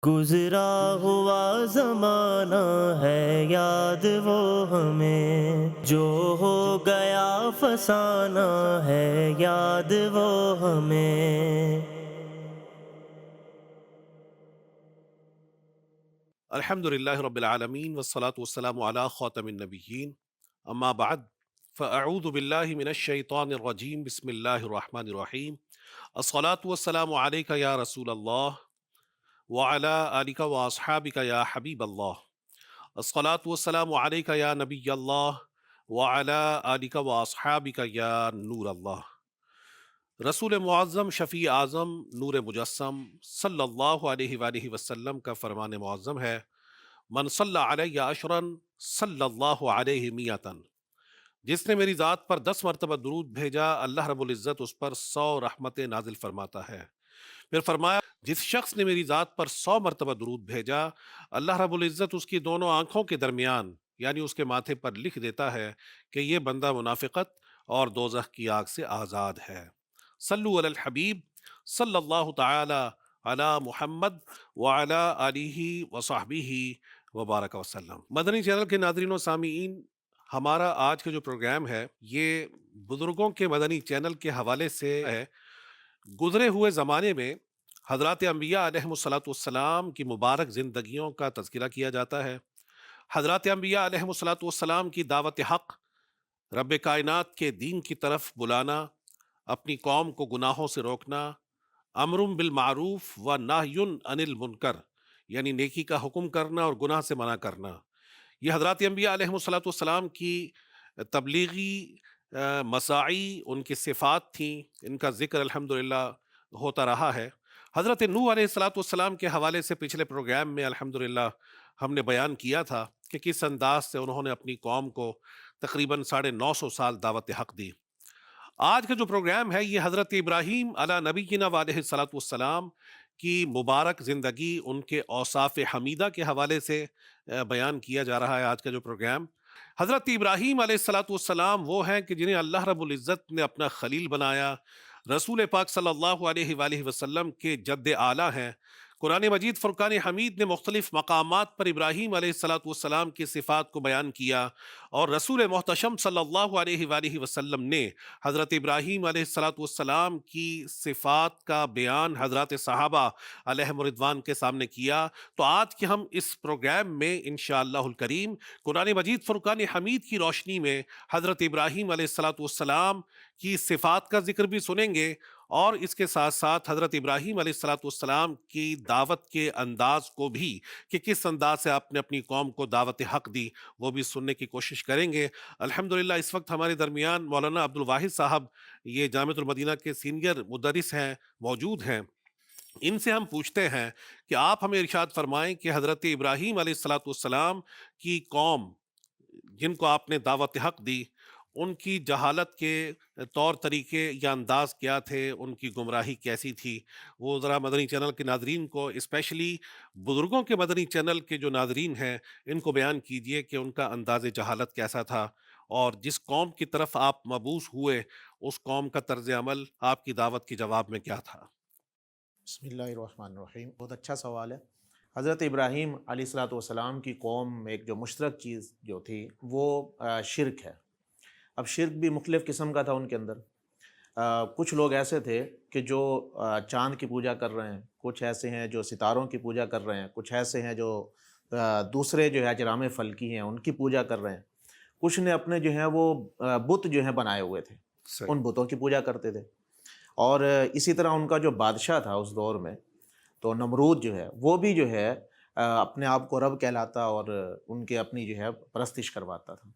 گزرا ہوا زمانہ ہے یاد وہ ہمیں، جو ہو گیا فسانہ ہے یاد وہ ہمیں۔ الحمد للہ رب العالمین والصلاة والسلام علی خاتم النبیین، اما بعد فاعوذ باللہ من الشیطان الرجیم، بسم اللہ الرحمن الرحیم۔ الصلاة والسلام علیک یا رسول اللہ وعلی آلک واصحابک یا حبیب اللہ۔ الصلاة والسلام علیک یا نبی اللہ وعلی آلک واصحابک یا نور اللہ۔ رسول معظم، شفیع اعظم، نور مجسم صلی اللہ علیہ وآلہ وسلم کا فرمان معظم ہے، من صلی علیہ عشرا صلی اللہ علیہ میتن۔ جس نے میری ذات پر 10 مرتبہ درود بھیجا، اللہ رب العزت اس پر 100 رحمتیں نازل فرماتا ہے۔ پھر فرمایا، جس شخص نے میری ذات پر 100 مرتبہ درود بھیجا، اللہ رب العزت اس کی دونوں آنکھوں کے درمیان یعنی اس کے ماتھے پر لکھ دیتا ہے کہ یہ بندہ منافقت اور دوزخ کی آگ سے آزاد ہے۔ صلو علی الحبیب صلی اللہ تعالی علی محمد وعلی آلہ وصحبہ وبارک وسلم۔ مدنی چینل کے ناظرین و سامعین، ہمارا آج کا جو پروگرام ہے یہ بزرگوں کے مدنی چینل کے حوالے سے ہے۔ گزرے ہوئے زمانے میں حضرات انبیاء علیہم الصلاۃ والسلام کی مبارک زندگیوں کا تذکرہ کیا جاتا ہے۔ حضرات انبیاء علیہم الصلاۃ والسلام کی دعوت حق، رب کائنات کے دین کی طرف بلانا، اپنی قوم کو گناہوں سے روکنا، امر بالمعروف و نہی عن المنکر یعنی نیکی کا حکم کرنا اور گناہ سے منع کرنا، یہ حضرات انبیاء علیہم الصلاۃ والسلام کی تبلیغی مساعی، ان کی صفات تھیں۔ ان کا ذکر الحمدللہ ہوتا رہا ہے۔ حضرت نوح علیہ الصلاۃ والسلام کے حوالے سے پچھلے پروگرام میں الحمدللہ ہم نے بیان کیا تھا کہ کس انداز سے انہوں نے اپنی قوم کو تقریباً 950 سال دعوت حق دی۔ آج کا جو پروگرام ہے یہ حضرت ابراہیم علی نبینا علیہ الصلاۃ والسلام کی مبارک زندگی، ان کے اوصاف حمیدہ کے حوالے سے بیان کیا جا رہا ہے۔ آج کا جو پروگرام، حضرت ابراہیم علیہ الصلاۃ والسلام وہ ہیں کہ جنہیں اللہ رب العزت نے اپنا خلیل بنایا، رسول پاک صلی اللہ علیہ وآلہ وسلم کے جد اعلیٰ ہیں۔ قرآن مجید فرقان حمید نے مختلف مقامات پر ابراہیم علیہ الصلاۃ والسلام کی صفات کو بیان کیا، اور رسول محتشم صلی اللہ علیہ وآلہ وسلم نے حضرت ابراہیم علیہ الصلاۃ والسلام کی صفات کا بیان حضرات صحابہ علیہم رضوان کے سامنے کیا۔ تو آج کے ہم اس پروگرام میں انشاءاللہ الکریم قرآن مجید فرقان حمید کی روشنی میں حضرت ابراہیم علیہ الصلاۃ والسلام کی صفات کا ذکر بھی سنیں گے، اور اس کے ساتھ ساتھ حضرت ابراہیم علیہ الصلاۃ والسلام کی دعوت کے انداز کو بھی، کہ کس انداز سے آپ نے اپنی قوم کو دعوت حق دی، وہ بھی سننے کی کوشش کریں گے۔ الحمدللہ اس وقت ہمارے درمیان مولانا عبد الواحد صاحب، یہ جامعۃ المدینہ کے سینئر مدرس ہیں، موجود ہیں۔ ان سے ہم پوچھتے ہیں کہ آپ ہمیں ارشاد فرمائیں کہ حضرت ابراہیم علیہ الصلاۃ والسلام کی قوم جن کو آپ نے دعوت حق دی، ان کی جہالت کے طور طریقے یا انداز کیا تھے، ان کی گمراہی کیسی تھی، وہ ذرا مدنی چینل کے ناظرین کو، اسپیشلی بزرگوں کے مدنی چینل کے جو ناظرین ہیں، ان کو بیان کیجئے کہ ان کا انداز جہالت کیسا تھا، اور جس قوم کی طرف آپ مبعوث ہوئے اس قوم کا طرز عمل آپ کی دعوت کے جواب میں کیا تھا۔ بسم اللہ الرحمن الرحیم۔ بہت اچھا سوال ہے۔ حضرت ابراہیم علیہ الصلاۃ والسلام کی قوم میں ایک جو مشترک چیز جو تھی وہ شرک ہے۔ اب شرک بھی مختلف قسم کا تھا ان کے اندر۔ کچھ لوگ ایسے تھے کہ جو چاند کی پوجا کر رہے ہیں، کچھ ایسے ہیں جو ستاروں کی پوجا کر رہے ہیں، کچھ ایسے ہیں جو دوسرے جو ہے اجرام فلکی ہیں ان کی پوجا کر رہے ہیں، کچھ نے اپنے جو ہیں وہ بت جو ہیں بنائے ہوئے تھے، ان بتوں کی پوجا کرتے تھے۔ اور اسی طرح ان کا جو بادشاہ تھا اس دور میں، تو نمرود جو ہے وہ بھی جو ہے اپنے آپ کو رب کہلاتا اور ان کے اپنی جو ہے پرستش کرواتا تھا۔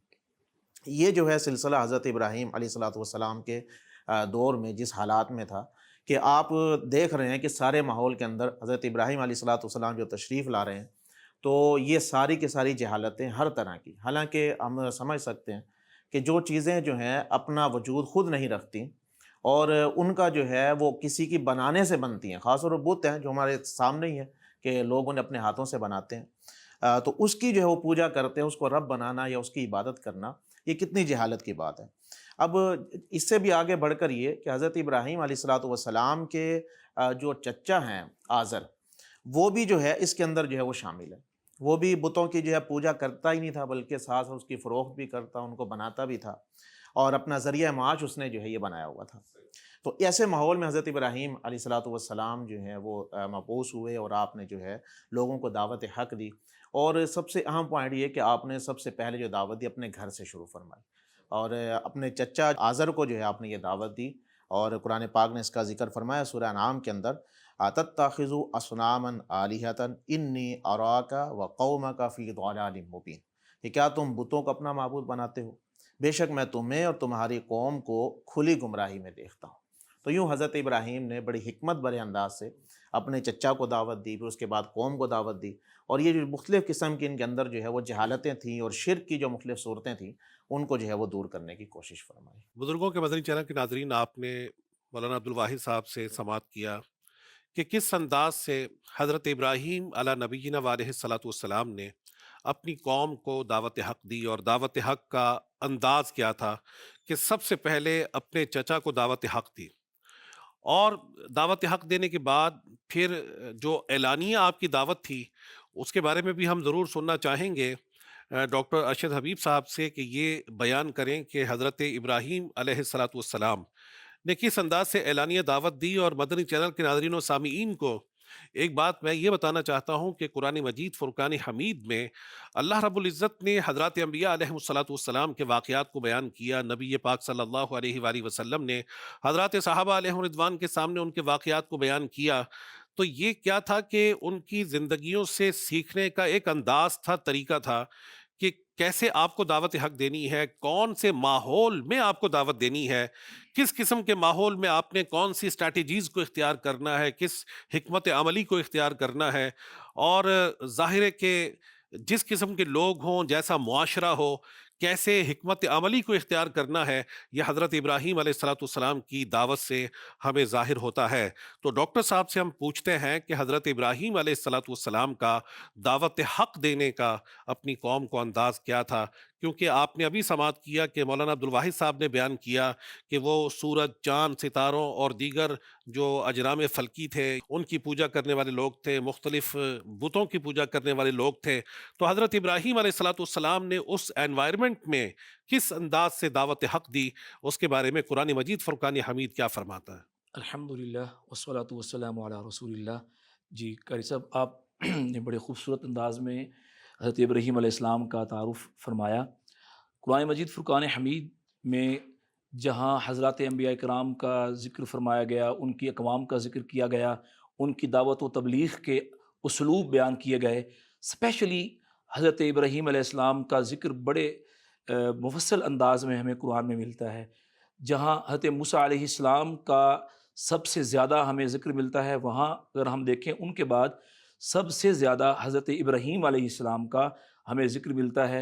یہ جو ہے سلسلہ حضرت ابراہیم علیہ الصلاۃ والسلام کے دور میں جس حالات میں تھا، کہ آپ دیکھ رہے ہیں کہ سارے ماحول کے اندر حضرت ابراہیم علیہ الصلاۃ والسلام جو تشریف لا رہے ہیں، تو یہ ساری کی ساری جہالتیں ہر طرح کی، حالانکہ ہم سمجھ سکتے ہیں کہ جو چیزیں جو ہیں اپنا وجود خود نہیں رکھتی، اور ان کا جو ہے وہ کسی کی بنانے سے بنتی ہیں، خاص طور پر بت ہیں جو ہمارے سامنے ہی ہیں کہ لوگ انہیں اپنے ہاتھوں سے بناتے ہیں، تو اس کی جو ہے وہ پوجا کرتے ہیں، اس کو رب بنانا یا اس کی عبادت کرنا، یہ کتنی جہالت کی بات ہے۔ اب اس سے بھی آگے بڑھ کر یہ کہ حضرت ابراہیم علیہ الصلاۃ والسلام کے جو چچا ہیں آزر، وہ بھی جو ہے اس کے اندر جو ہے وہ شامل ہے۔ وہ بھی بتوں کی جو ہے پوجا کرتا ہی نہیں تھا، بلکہ ساتھ اس کی فروخت بھی کرتا، ان کو بناتا بھی تھا، اور اپنا ذریعہ معاش اس نے جو ہے یہ بنایا ہوا تھا۔ تو ایسے ماحول میں حضرت ابراہیم علیہ السلام جو ہیں وہ مبعوث ہوئے، اور آپ نے جو ہے لوگوں کو دعوت حق دی۔ اور سب سے اہم پوائنٹ یہ کہ آپ نے سب سے پہلے جو دعوت دی اپنے گھر سے شروع فرمائی، اور اپنے چچا آزر کو جو ہے آپ نے یہ دعوت دی، اور قرآن پاک نے اس کا ذکر فرمایا سورہ انعام کے اندر، تتخذوا اصناما آلہۃ انی اراک وقومک فی ضلال مبین، کہ کیا تم بتوں کو اپنا معبود بناتے ہو؟ بے شک میں تمہیں اور تمہاری قوم کو کھلی گمراہی میں دیکھتا ہوں۔ تو یوں حضرت ابراہیم نے بڑی حکمت بھرے انداز سے اپنے چچا کو دعوت دی، پھر اس کے بعد قوم کو دعوت دی، اور یہ جو مختلف قسم کی ان کے اندر جو ہے وہ جہالتیں تھیں اور شرک کی جو مختلف صورتیں تھیں ان کو جو ہے وہ دور کرنے کی کوشش فرمائی۔ بزرگوں کے مدنی چینل کے ناظرین، آپ نے مولانا عبدالواحد صاحب سے سماعت کیا کہ کس انداز سے حضرت ابراہیم علی نبینا علیہ الصلاۃ والسلام نے اپنی قوم کو دعوت حق دی، اور دعوت حق کا انداز کیا تھا کہ سب سے پہلے اپنے چچا کو دعوت حق دی، اور دعوت حق دینے کے بعد پھر جو اعلانیہ آپ کی دعوت تھی اس کے بارے میں بھی ہم ضرور سننا چاہیں گے ڈاکٹر ارشد حبیب صاحب سے، کہ یہ بیان کریں کہ حضرت ابراہیم علیہ الصلاۃ والسلام نے کس انداز سے اعلانیہ دعوت دی۔ اور مدنی چینل کے ناظرین و سامعین کو ایک بات میں یہ بتانا چاہتا ہوں کہ قرآن مجید فرقان حمید میں اللہ رب العزت نے حضرات انبیاء علیہ الصلاۃ والسلام کے واقعات کو بیان کیا۔ نبی پاک صلی اللہ علیہ وآلہ وسلم نے حضرات صحابہ علیہ رضوان کے سامنے ان کے واقعات کو بیان کیا۔ تو یہ کیا تھا کہ ان کی زندگیوں سے سیکھنے کا ایک انداز تھا، طریقہ تھا کہ کیسے آپ کو دعوت حق دینی ہے، کون سے ماحول میں آپ کو دعوت دینی ہے، کس قسم کے ماحول میں آپ نے کون سی اسٹریٹجیز کو اختیار کرنا ہے، کس حکمت عملی کو اختیار کرنا ہے، اور ظاہر ہے کہ جس قسم کے لوگ ہوں، جیسا معاشرہ ہو، کیسے حکمت عملی کو اختیار کرنا ہے، یہ حضرت ابراہیم علیہ الصلاۃ والسلام کی دعوت سے ہمیں ظاہر ہوتا ہے۔ تو ڈاکٹر صاحب سے ہم پوچھتے ہیں کہ حضرت ابراہیم علیہ الصلاۃ والسلام کا دعوت حق دینے کا اپنی قوم کو انداز کیا تھا، کیونکہ آپ نے ابھی سماعت کیا کہ مولانا عبدالواحد صاحب نے بیان کیا کہ وہ سورج، چاند، ستاروں اور دیگر جو اجرام فلکی تھے ان کی پوجا کرنے والے لوگ تھے، مختلف بتوں کی پوجا کرنے والے لوگ تھے۔ تو حضرت ابراہیم علیہ الصلاۃ والسلام نے اس انوائرمنٹ میں کس انداز سے دعوت حق دی، اس کے بارے میں قرآن مجید فرقان حمید کیا فرماتا ہے؟ الحمدللہ والصلاۃ والسلام علی رسول اللہ۔ جی قاری صاحب، آپ نے بڑے خوبصورت انداز میں حضرت ابراہیم علیہ السلام کا تعارف فرمایا۔ قرآن مجید فرقان حمید میں جہاں حضرات انبیاء کرام کا ذکر فرمایا گیا، ان کی اقوام کا ذکر کیا گیا، ان کی دعوت و تبلیغ کے اسلوب بیان کیے گئے، اسپیشلی حضرت ابراہیم علیہ السلام کا ذکر بڑے مفصل انداز میں ہمیں قرآن میں ملتا ہے۔ جہاں حضرت موسیٰ علیہ السلام کا سب سے زیادہ ہمیں ذکر ملتا ہے، وہاں اگر ہم دیکھیں ان کے بعد سب سے زیادہ حضرت ابراہیم علیہ السلام کا ہمیں ذکر ملتا ہے،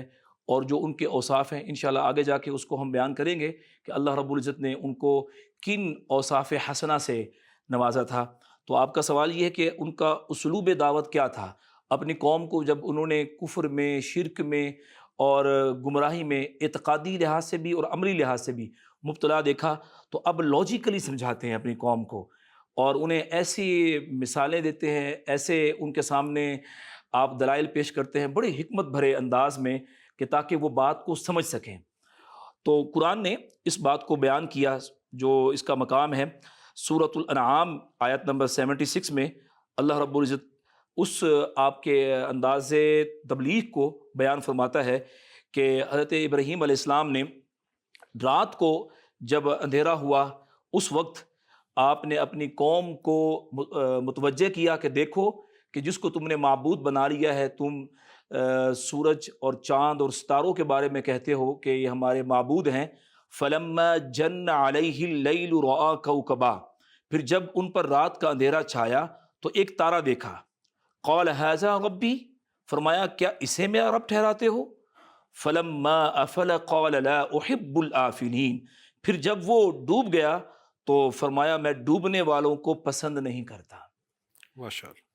اور جو ان کے اوصاف ہیں انشاءاللہ آگے جا کے اس کو ہم بیان کریں گے کہ اللہ رب العزت نے ان کو کن اوصاف حسنہ سے نوازا تھا۔ تو آپ کا سوال یہ ہے کہ ان کا اسلوب دعوت کیا تھا؟ اپنی قوم کو جب انہوں نے کفر میں، شرک میں اور گمراہی میں اعتقادی لحاظ سے بھی اور عملی لحاظ سے بھی مبتلا دیکھا، تو اب لاجیکلی سمجھاتے ہیں اپنی قوم کو، اور انہیں ایسی مثالیں دیتے ہیں، ایسے ان کے سامنے آپ دلائل پیش کرتے ہیں بڑی حکمت بھرے انداز میں کہ تاکہ وہ بات کو سمجھ سکیں۔ تو قرآن نے اس بات کو بیان کیا، جو اس کا مقام ہے سورۃ الانعام آیت نمبر 76 میں اللہ رب العزت اس آپ کے انداز تبلیغ کو بیان فرماتا ہے کہ حضرت ابراہیم علیہ السلام نے رات کو جب اندھیرا ہوا اس وقت آپ نے اپنی قوم کو متوجہ کیا کہ دیکھو کہ جس کو تم نے معبود بنا لیا ہے، تم سورج اور چاند اور ستاروں کے بارے میں کہتے ہو کہ یہ ہمارے معبود ہیں، فلما جن علیہ اللیل رأى کوکبا، پھر جب ان پر رات کا اندھیرا چھایا تو ایک تارا دیکھا، قال ھذا ربی، فرمایا کیا اسے میرا رب ٹھہراتے ہو؟ فلما افل قال لا احب الآفلین، پھر جب وہ ڈوب گیا تو فرمایا میں ڈوبنے والوں کو پسند نہیں کرتا۔ ماشاءاللہ۔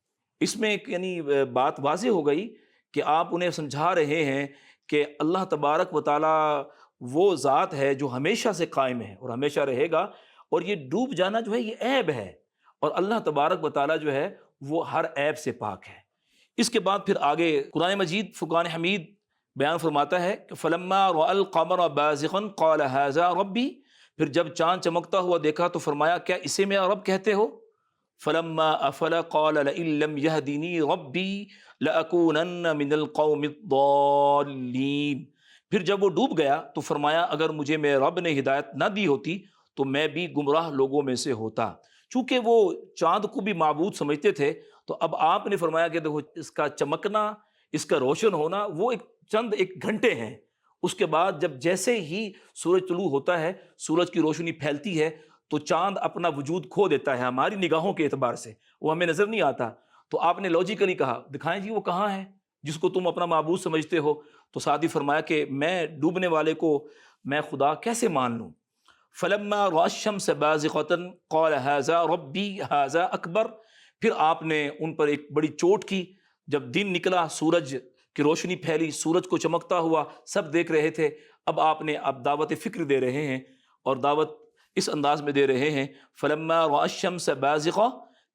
اس میں ایک یعنی بات واضح ہو گئی کہ آپ انہیں سمجھا رہے ہیں کہ اللہ تبارک و تعالیٰ وہ ذات ہے جو ہمیشہ سے قائم ہے اور ہمیشہ رہے گا، اور یہ ڈوب جانا جو ہے یہ عیب ہے، اور اللہ تبارک و تعالیٰ جو ہے وہ ہر عیب سے پاک ہے۔ اس کے بعد پھر آگے قرآن مجید فرقان حمید بیان فرماتا ہے کہ فلما رأى القمر بازغا قال هذا ربی، پھر جب چاند چمکتا ہوا دیکھا تو فرمایا کیا اسے میرا رب کہتے ہو؟ فلما افل قال لئن لم يهدني ربی لأكونن من القوم الضالین، پھر جب وہ ڈوب گیا تو فرمایا اگر مجھے میرے رب نے ہدایت نہ دی ہوتی تو میں بھی گمراہ لوگوں میں سے ہوتا۔ چونکہ وہ چاند کو بھی معبود سمجھتے تھے تو اب آپ نے فرمایا کہ دیکھو اس کا چمکنا، اس کا روشن ہونا وہ چند ایک گھنٹے ہیں، اس کے بعد جب جیسے ہی سورج طلوع ہوتا ہے، سورج کی روشنی پھیلتی ہے تو چاند اپنا وجود کھو دیتا ہے ہماری نگاہوں کے اعتبار سے، وہ ہمیں نظر نہیں آتا۔ تو آپ نے لاجیکلی کہا دکھائیں جی وہ کہاں ہے جس کو تم اپنا معبود سمجھتے ہو؟ تو ساتھ ہی فرمایا کہ میں ڈوبنے والے کو میں خدا کیسے مان لوں؟ فلما رأى الشمس بازغة قال هذا ربی هذا اکبر، پھر آپ نے ان پر ایک بڑی چوٹ کی، جب دن نکلا سورج کی روشنی پھیلی، سورج کو چمکتا ہوا سب دیکھ رہے تھے، اب آپ نے اب دعوت فکر دے رہے ہیں اور دعوت اس انداز میں دے رہے ہیں فلما رأى الشمس بازغة،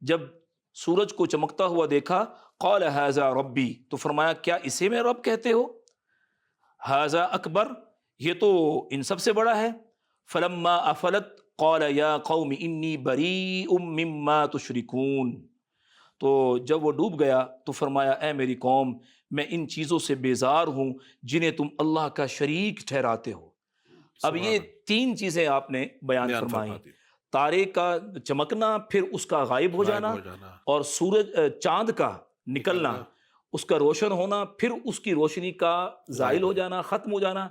جب سورج کو چمکتا ہوا دیکھا قال هذا ربی، تو فرمایا کیا اسے میں رب کہتے ہو؟ هذا اکبر، یہ تو ان سب سے بڑا ہے۔ فلما افلت قال یا قوم انی بریء مما تشرکون، تو جب وہ ڈوب گیا تو فرمایا اے میری قوم میں ان چیزوں سے بیزار ہوں جنہیں تم اللہ کا شریک ٹھہراتے ہو۔ اب یہ تین چیزیں آپ نے بیان فرمائی، تارے کا چمکنا، پھر اس کا غائب ہو جانا، اور سورج چاند کا نکلنا، اس کا روشن ہونا، پھر اس کی روشنی کا زائل ہو جانا، ختم ہو جانا،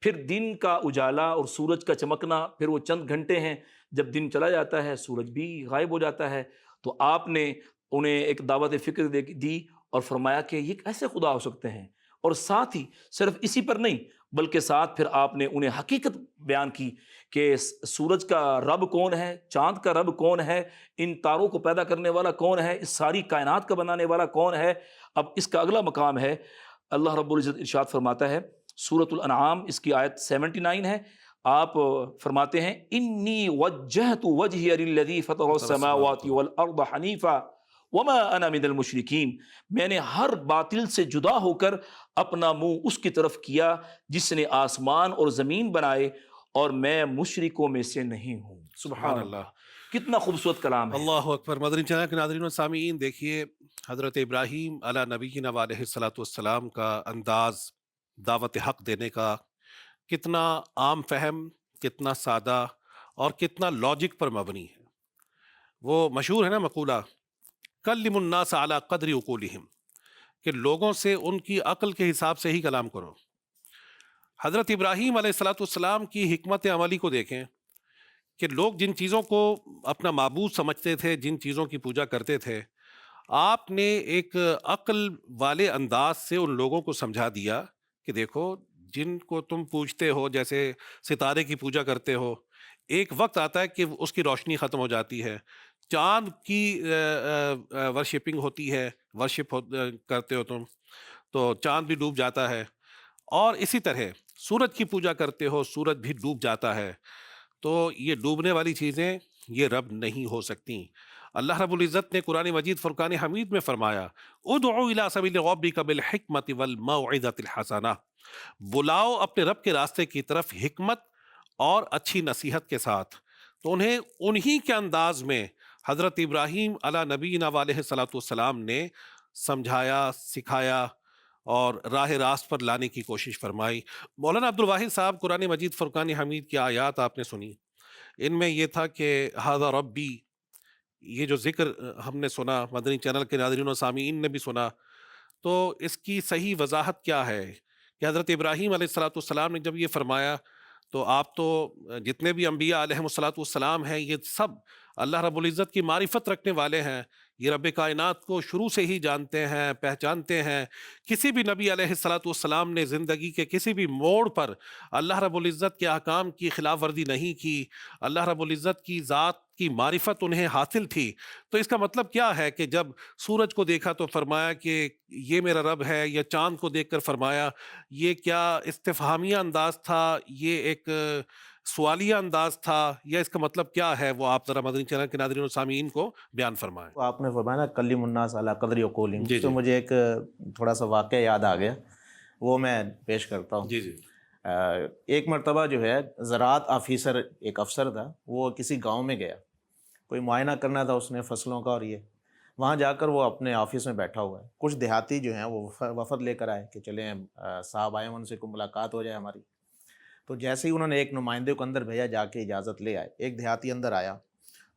پھر دن کا اجالا اور سورج کا چمکنا، پھر وہ چند گھنٹے ہیں، جب دن چلا جاتا ہے سورج بھی غائب ہو جاتا ہے۔ تو آپ نے انہیں ایک دعوت فکر دی اور فرمایا کہ یہ کیسے خدا ہو سکتے ہیں، اور ساتھ ہی صرف اسی پر نہیں بلکہ ساتھ پھر آپ نے انہیں حقیقت بیان کی کہ سورج کا رب کون ہے، چاند کا رب کون ہے، ان تاروں کو پیدا کرنے والا کون ہے، اس ساری کائنات کا بنانے والا کون ہے۔ اب اس کا اگلا مقام ہے، اللہ رب العزت ارشاد فرماتا ہے سورۃ الانعام، اس کی آیت 79 ہے، آپ فرماتے ہیں انی وجہت وجہی للذی فطر السماوات والارض حنیفا وما انا من المشرکین، میں نے ہر باطل سے جدا ہو کر اپنا منہ اس کی طرف کیا جس نے آسمان اور زمین بنائے، اور میں مشرکوں میں سے نہیں ہوں۔ سبحان اللہ، کتنا خوبصورت کلام ہے۔ اللہ اکبر۔ مدنی چینل کے ناظرین و سامعین، دیکھیے حضرت ابراہیم علی نبینا علیہ الصلوۃ والسلام کا انداز دعوت حق دینے کا کتنا عام فہم، کتنا سادہ اور کتنا لاجک پر مبنی ہے۔ وہ مشہور ہے نا مقولہ کلم الناس علی قدر عقولہم، کہ لوگوں سے ان کی عقل کے حساب سے ہی کلام کرو۔ حضرت ابراہیم علیہ الصلوۃ والسلام کی حکمت عملی کو دیکھیں کہ لوگ جن چیزوں کو اپنا معبود سمجھتے تھے، جن چیزوں کی پوجا کرتے تھے، آپ نے ایک عقل والے انداز سے ان لوگوں کو سمجھا دیا کہ دیکھو جن کو تم پوجتے ہو، جیسے ستارے کی پوجا کرتے ہو، ایک وقت آتا ہے کہ اس کی روشنی ختم ہو جاتی ہے، چاند کی ورشپنگ ہوتی ہے، ورشپ کرتے ہو تم تو چاند بھی ڈوب جاتا ہے، اور اسی طرح سورج کی پوجا کرتے ہو، سورج بھی ڈوب جاتا ہے۔ تو یہ ڈوبنے والی چیزیں یہ رب نہیں ہو سکتی۔ اللہ رب العزت نے قرآن مجید فرقان حمید میں فرمایا ادعو الی سبیل ربک بالحکمت والموعظۃ الحسنہ، بلاؤ اپنے رب کے راستے کی طرف حکمت اور اچھی نصیحت کے ساتھ۔ تو انہی کے انداز میں حضرت ابراہیم علی نبینا علیہ الصلوۃ والسلام نے سمجھایا، سکھایا اور راہ راست پر لانے کی کوشش فرمائی۔ مولانا عبد الواحد صاحب قرآن مجید فرقان حمید کی آیات آپ نے سنی، ان میں یہ تھا کہ ھذا ربی، یہ جو ذکر ہم نے سنا، مدنی چینل کے ناظرین و سامعین نے بھی سنا، تو اس کی صحیح وضاحت کیا ہے کہ حضرت ابراہیم علیہ الصلوۃ والسلام نے جب یہ فرمایا تو آپ تو جتنے بھی انبیاء علیہ الصلوۃ والسلام ہیں یہ سب اللہ رب العزت کی معرفت رکھنے والے ہیں، یہ رب کائنات کو شروع سے ہی جانتے ہیں، پہچانتے ہیں۔ کسی بھی نبی علیہ الصلوۃ والسلام نے زندگی کے کسی بھی موڑ پر اللہ رب العزت کے احکام کی خلاف ورزی نہیں کی، اللہ رب العزت کی ذات کی معرفت انہیں حاصل تھی۔ تو اس کا مطلب کیا ہے کہ جب سورج کو دیکھا تو فرمایا کہ یہ میرا رب ہے، یا چاند کو دیکھ کر فرمایا، یہ کیا استفہامیہ انداز تھا، یہ ایک سوالیہ انداز تھا یا اس کا مطلب کیا ہے، وہ آپ ذرا مدنی چینل کے ناظرین و سامعین کو بیان فرمائیں۔ تو آپ نے فرمایا نا کلم الناس علی قدر عقولہم، جی تو جی مجھے ایک تھوڑا سا واقعہ یاد آ گیا، وہ میں پیش کرتا ہوں۔ جی جی ایک مرتبہ جو ہے زراعت آفیسر ایک افسر تھا، وہ کسی گاؤں میں گیا، کوئی معائنہ کرنا تھا اس نے فصلوں کا، اور یہ وہاں جا کر وہ اپنے آفس میں بیٹھا ہوا ہے، کچھ دیہاتی جو ہیں وہ وفد لے کر آئے کہ چلیں صاحب آئے ہیں، ان سے کوئی ملاقات ہو جائے ہماری۔ تو جیسے ہی انہوں نے ایک نمائندے کو اندر بھیجا، جا کے اجازت لے آئے، ایک دیہاتی اندر آیا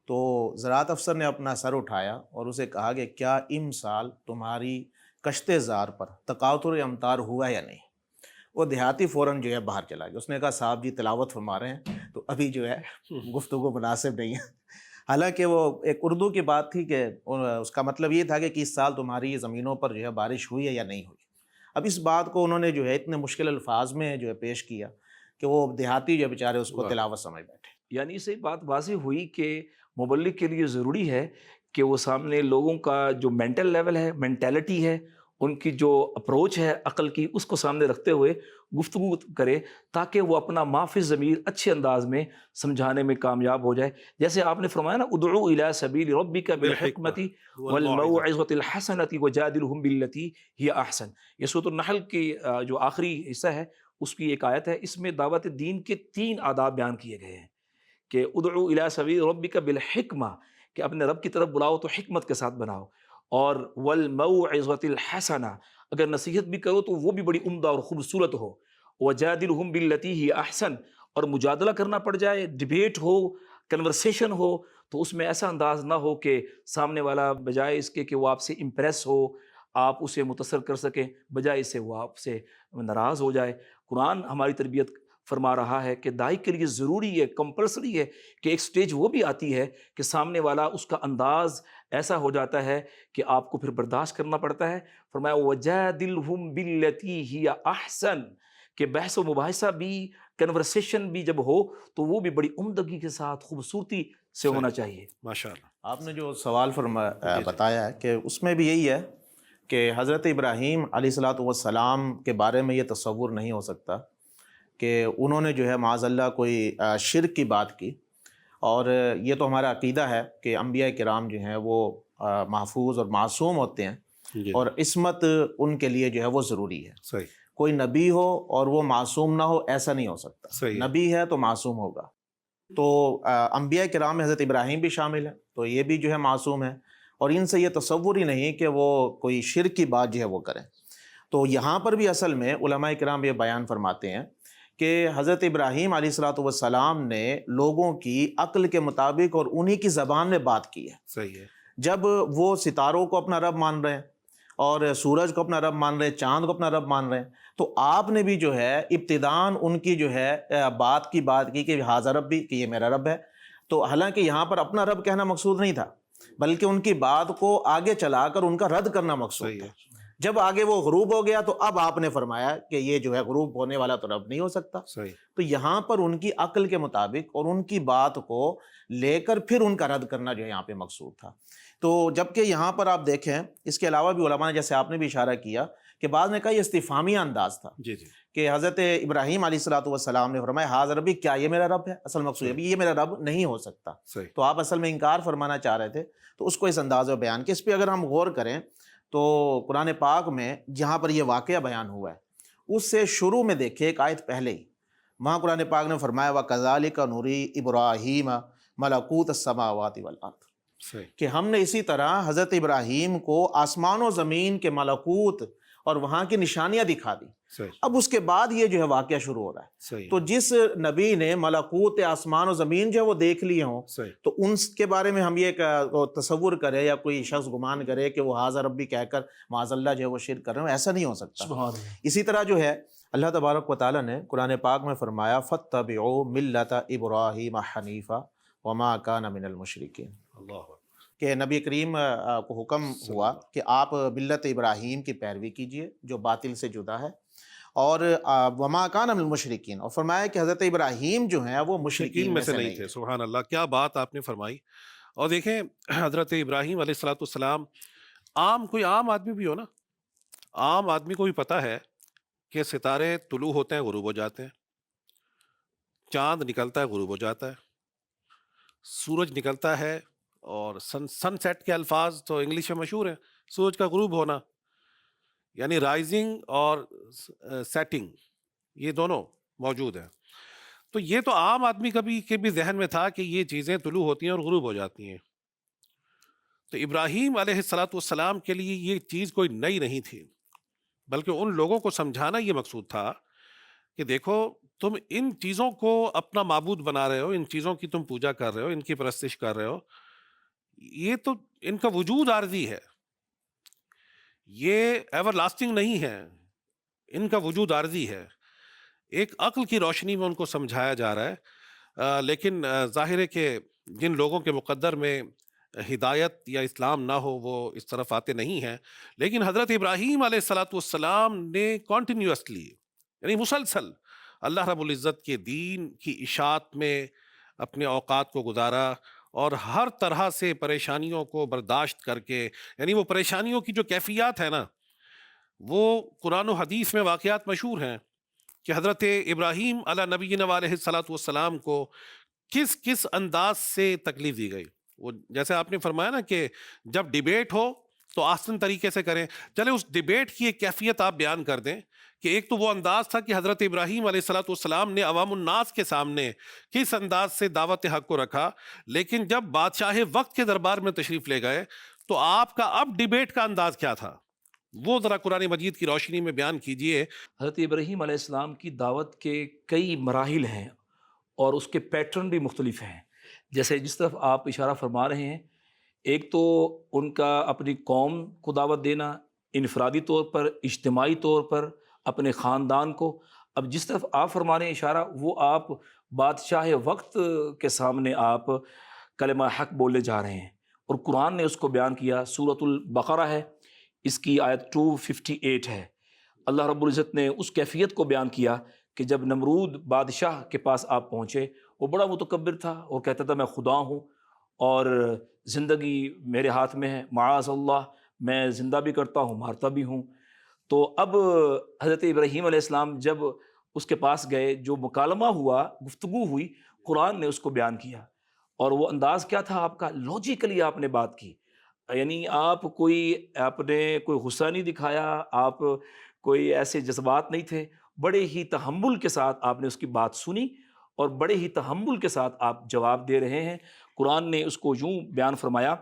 تو زراعت افسر نے اپنا سر اٹھایا اور اسے کہا کہ کیا سال تمہاری کشت زار پر تقاطر امطار ہوا یا نہیں؟ وہ دیہاتی فوراً جو ہے باہر چلا گیا، اس نے کہا صاحب جی تلاوت فرما رہے ہیں تو ابھی جو ہے گفتگو مناسب نہیں ہے۔ حالانکہ وہ ایک اردو کی بات تھی کہ اس کا مطلب یہ تھا کہ اس سال تمہاری زمینوں پر جو ہے بارش ہوئی ہے یا نہیں ہوئی۔ اب اس بات کو انہوں نے جو ہے اتنے مشکل الفاظ میں جو ہے پیش کیا کہ وہ دیہاتی جو بیچارے اس کو واہ۔ تلاوت سمجھ بیٹھے۔ یعنی اس سے ایک بات واضح ہوئی کہ مبلغ کے لیے ضروری ہے کہ وہ سامنے لوگوں کا جو مینٹل لیول ہے، مینٹیلٹی ہے، ان کی جو اپروچ ہے عقل کی، اس کو سامنے رکھتے ہوئے گفتگو کرے تاکہ وہ اپنا معافی ضمیر اچھے انداز میں سمجھانے میں کامیاب ہو جائے۔ جیسے آپ نے فرمایا نا ادعو الی سبیل ربک بالحکمت والموعظۃ الحسنۃ وجادلہم باللتی ہی احسن۔ یہ سورۃ النحل کی جو آخری حصہ ہے اس کی ایک آیت ہے، اس میں دعوت دین کے 3 آداب بیان کیے گئے ہیں کہ ادعو الی سبیل ربک بالحکمہ، کہ اپنے رب کی طرف بلاؤ تو حکمت کے ساتھ بناؤ، اور والموعظۃ الحسنہ، اگر نصیحت بھی کرو تو وہ بھی بڑی عمدہ اور خوبصورت ہو، وجادلہم باللتی ہی احسن، اور مجادلہ کرنا پڑ جائے، ڈبیٹ ہو، کنورسیشن ہو، تو اس میں ایسا انداز نہ ہو کہ سامنے والا بجائے اس کے کہ وہ آپ سے امپریس ہو، آپ اسے متاثر کر سکیں، بجائے اس سے وہ آپ سے ناراض ہو جائے۔ قرآن ہماری تربیت فرما رہا ہے کہ داعی کے لیے ضروری ہے، کمپلسری ہے کہ ایک سٹیج وہ بھی آتی ہے کہ سامنے والا اس کا انداز ایسا ہو جاتا ہے کہ آپ کو پھر برداشت کرنا پڑتا ہے۔ فرمایا وَجَادِلْهُمْ بِالَّتِي هِيَ أَحْسَنُ، کہ بحث و مباحثہ بھی، کنورسیشن بھی جب ہو تو وہ بھی بڑی عمدگی کے ساتھ خوبصورتی سے ہونا چاہیے۔ ماشاء اللہ۔ آپ نے جو سوال جی۔ بتایا ہے کہ اس میں بھی یہی ہے کہ حضرت ابراہیم علیہ الصلاۃ والسلام کے بارے میں یہ تصور نہیں ہو سکتا کہ انہوں نے جو ہے معاذ اللہ کوئی شرک کی بات کی، اور یہ تو ہمارا عقیدہ ہے کہ انبیاء کرام جو ہیں وہ محفوظ اور معصوم ہوتے ہیں، جی اور عصمت ان کے لیے جو ہے وہ ضروری ہے۔ صحیح کوئی نبی ہو اور وہ معصوم نہ ہو، ایسا نہیں ہو سکتا۔ صحیح ہے۔ نبی ہے تو معصوم ہوگا۔ تو انبیاء کرام میں حضرت ابراہیم بھی شامل ہیں، تو یہ بھی جو ہے معصوم ہے، اور ان سے یہ تصور ہی نہیں کہ وہ کوئی شرک کی بات جو ہے وہ کریں۔ تو یہاں پر بھی اصل میں علماء کرام یہ بیان فرماتے ہیں کہ حضرت ابراہیم علیہ الصلاۃ والسلام نے لوگوں کی عقل کے مطابق اور انہی کی زبان میں بات کی ہے۔ صحیح ہے۔ جب وہ ستاروں کو اپنا رب مان رہے ہیں اور سورج کو اپنا رب مان رہے ہیں، چاند کو اپنا رب مان رہے ہیں، تو آپ نے بھی جو ہے ابتداً ان کی جو ہے بات کی کہ ہاذا ربی، کہ یہ میرا رب ہے۔ تو حالانکہ یہاں پر اپنا رب کہنا مقصود نہیں تھا، بلکہ ان کی بات کو آگے چلا کر ان کا رد کرنا مقصود صحیح تھا۔ ہے۔ جب آگے وہ غروب ہو گیا تو اب آپ نے فرمایا کہ یہ جو ہے غروب ہونے والا تو رب نہیں ہو سکتا۔ صحیح۔ تو یہاں پر ان کی عقل کے مطابق اور ان کی بات کو لے کر پھر ان کا رد کرنا جو ہے یہاں پہ مقصود تھا۔ تو جبکہ یہاں پر آپ دیکھیں، اس کے علاوہ بھی علماء نے، جیسے آپ نے بھی اشارہ کیا کہ بعض نے کہا یہ استفہامیہ انداز تھا جی جی کہ حضرت ابراہیم علیہ الصلاۃ والسلام نے فرمایا ہاذا ربی، کیا یہ میرا رب ہے؟ اصل مقصود ہے یہ میرا رب نہیں ہو سکتا۔ صحیح۔ تو آپ اصل میں انکار فرمانا چاہ رہے تھے، تو اس کو اس انداز میں بیان کیا۔ اس پہ اگر ہم غور کریں تو قرآن پاک میں جہاں پر یہ واقعہ بیان ہوا ہے اس سے شروع میں دیکھیں ایک آیت پہلے ہی، وہاں قرآن پاک نے فرمایا وَكَذَلِكَ نُرِي إِبْرَاهِيمَ مَلَكُوتَ السَّمَاوَاتِ وَالْأَرْضِ، صحیح۔ کہ ہم نے اسی طرح حضرت ابراہیم کو آسمان و زمین کے ملکوت اور وہاں کی نشانیاں دکھا دی۔ صحیح۔ اب اس کے بعد یہ جو ہے واقعہ شروع ہو رہا ہے۔ صحیح۔ تو جس نبی نے ملکوت آسمان و زمین جو ہے وہ دیکھ لیے ہوں، صحیح۔ تو ان کے بارے میں ہم یہ تصور کرے یا کوئی شخص گمان کرے کہ وہ ہاذا ربی کہہ کر معاذ اللہ جو ہے وہ شرک کر رہے ہیں، ایسا نہیں ہو سکتا۔ سبحان اللہ۔ اسی طرح جو ہے اللہ تبارک و تعالیٰ نے قرآن پاک میں فرمایا فَاتَّبِعُوا مِلَّةَ إِبْرَاهِيمَ حَنِيفًا وَمَا كَانَ مِنَ الْمُشْرِكِينَ، اللہ کہ نبی کریم کو حکم ہوا کہ آپ ملت ابراہیم کی پیروی کیجئے جو باطل سے جدا ہے، اور وما کان من المشرکین، اور فرمایا کہ حضرت ابراہیم جو ہیں وہ مشرکین میں میں سے سے نہیں تھے۔ سبحان اللہ، کیا بات آپ نے فرمائی۔ اور دیکھیں حضرت ابراہیم علیہ الصلوۃ والسلام، کوئی عام آدمی بھی ہو نا، عام آدمی کو بھی پتہ ہے کہ ستارے طلوع ہوتے ہیں غروب ہو جاتے ہیں، چاند نکلتا ہے غروب ہو جاتا ہے، سورج نکلتا ہے، اور سن سیٹ کے الفاظ تو انگلش میں مشہور ہیں، سورج کا غروب ہونا، یعنی رائزنگ اور سیٹنگ، یہ دونوں موجود ہیں۔ تو یہ تو عام آدمی کے بھی ذہن میں تھا کہ یہ چیزیں طلوع ہوتی ہیں اور غروب ہو جاتی ہیں۔ تو ابراہیم علیہ السلام کے لیے یہ چیز کوئی نئی نہیں تھی، بلکہ ان لوگوں کو سمجھانا یہ مقصود تھا کہ دیکھو تم ان چیزوں کو اپنا معبود بنا رہے ہو، ان چیزوں کی تم پوجا کر رہے ہو، ان کی پرستش کر رہے ہو، یہ تو ان کا وجود عارضی ہے، یہ ایور لاسٹنگ نہیں ہے، ان کا وجود عارضی ہے۔ ایک عقل کی روشنی میں ان کو سمجھایا جا رہا ہے، لیکن ظاہر ہے کہ جن لوگوں کے مقدر میں ہدایت یا اسلام نہ ہو وہ اس طرف آتے نہیں ہیں۔ لیکن حضرت ابراہیم علیہ السلام نے کنٹینیوسلی، یعنی مسلسل اللہ رب العزت کے دین کی اشاعت میں اپنے اوقات کو گزارا، اور ہر طرح سے پریشانیوں کو برداشت کر کے، یعنی وہ پریشانیوں کی جو کیفیات ہے نا، وہ قرآن و حدیث میں واقعات مشہور ہیں کہ حضرت ابراہیم علیہ نبینا علیہ السلام کو کس کس انداز سے تکلیف دی گئی۔ وہ جیسے آپ نے فرمایا نا کہ جب ڈیبیٹ ہو تو آسن طریقے سے کریں، چلے اس ڈیبیٹ کی ایک کیفیت آپ بیان کر دیں کہ ایک تو وہ انداز تھا کہ حضرت ابراہیم علیہ السلام نے عوام الناس کے سامنے کس انداز سے دعوت حق کو رکھا، لیکن جب بادشاہ وقت کے دربار میں تشریف لے گئے تو آپ کا اب ڈیبیٹ کا انداز کیا تھا، وہ ذرا قرآن مجید کی روشنی میں بیان کیجئے۔ حضرت ابراہیم علیہ السلام کی دعوت کے کئی مراحل ہیں اور اس کے پیٹرن بھی مختلف ہیں، جیسے جس طرف آپ اشارہ فرما رہے ہیں، ایک تو ان کا اپنی قوم کو دعوت دینا، انفرادی طور پر، اجتماعی طور پر، اپنے خاندان کو۔ اب جس طرف آپ فرما رہے ہیں اشارہ، وہ آپ بادشاہ وقت کے سامنے آپ کلمہ حق بولے جا رہے ہیں، اور قرآن نے اس کو بیان کیا۔ سورۃ البقرہ ہے، اس کی آیت 258 ہے۔ اللہ رب العزت نے اس کیفیت کو بیان کیا کہ جب نمرود بادشاہ کے پاس آپ پہنچے، وہ بڑا متکبر تھا اور کہتا تھا میں خدا ہوں اور زندگی میرے ہاتھ میں ہے، معاذ اللہ، میں زندہ بھی کرتا ہوں مارتا بھی ہوں۔ تو اب حضرت ابراہیم علیہ السلام جب اس کے پاس گئے، جو مکالمہ ہوا، گفتگو ہوئی، قرآن نے اس کو بیان کیا، اور وہ انداز کیا تھا آپ کا؟ لاجیکلی آپ نے بات کی، یعنی آپ نے کوئی غصہ نہیں دکھایا، آپ کوئی ایسے جذبات نہیں تھے، بڑے ہی تحمل کے ساتھ آپ نے اس کی بات سنی اور بڑے ہی تحمل کے ساتھ آپ جواب دے رہے ہیں۔ قرآن نے اس کو یوں بیان فرمایا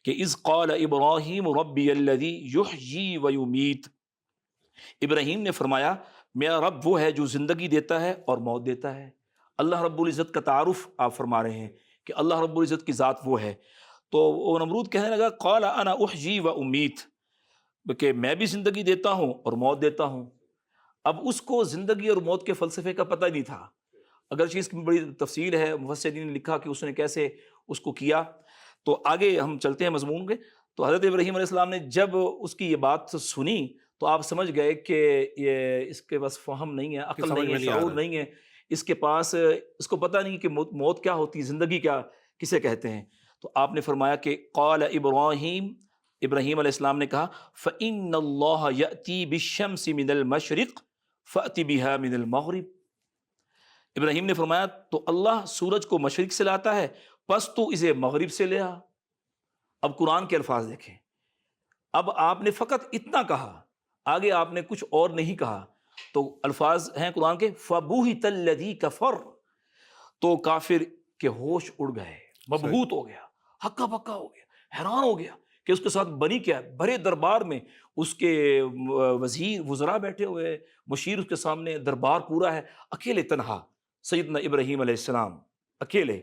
کہ اذ قال ابراہیم ربی الذی یحیی ویمیت، ابراہیم نے فرمایا میرا رب وہ ہے جو زندگی دیتا ہے اور موت دیتا ہے۔ اللہ رب العزت کا تعارف آپ فرما رہے ہیں کہ اللہ رب العزت کی ذات وہ ہے۔ تو وہ نمرود کہنے لگا قال انا احیی و امیت، کہ میں بھی زندگی دیتا ہوں اور موت دیتا ہوں۔ اب اس کو زندگی اور موت کے فلسفے کا پتہ نہیں تھا، اگرچہ اس کی بڑی تفصیل ہے، مفسرین نے لکھا کہ اس نے کیسے اس کو کیا۔ تو آگے ہم چلتے ہیں مضمون کے۔ تو حضرت ابراہیم علیہ السلام نے جب اس کی یہ بات سنی تو آپ سمجھ گئے کہ یہ اس کے بس فہم نہیں ہے، عقل نہیں ہے، شعور نہیں ہے، اس کے پاس، اس کو پتہ نہیں کہ موت کیا ہوتی ہے، زندگی کیا کسے کہتے ہیں۔ تو آپ نے فرمایا کہ قال ابراہیم علیہ السلام نے کہا فَإِنَّ اللَّهَ يَأْتِي بِالشَّمْسِ مِنَ الْمَشْرِقِ فَأْتِ بِهَا مِنَ الْمَغْرِبِ، ابراہیم نے فرمایا تو اللہ سورج کو مشرق سے لاتا ہے، پس تو اسے مغرب سے لے آ۔ اب قرآن کے الفاظ دیکھیں، اب آپ نے فقط اتنا کہا، آگے آپ نے کچھ اور نہیں کہا۔ تو الفاظ ہیں قرآن کے فَبُهِتَ الَّذِي كَفَرَ، تو کافر کے ہوش اڑ گئے، مبہوت ہو گیا، ہکا بکا ہو گیا، حیران ہو گیا کہ اس کے ساتھ بنی کیا ہے۔ بڑے دربار میں اس کے وزیر وزراء بیٹھے ہوئے، مشیر اس کے سامنے، دربار پورا ہے، اکیلے تنہا سیدنا ابراہیم علیہ السلام اکیلے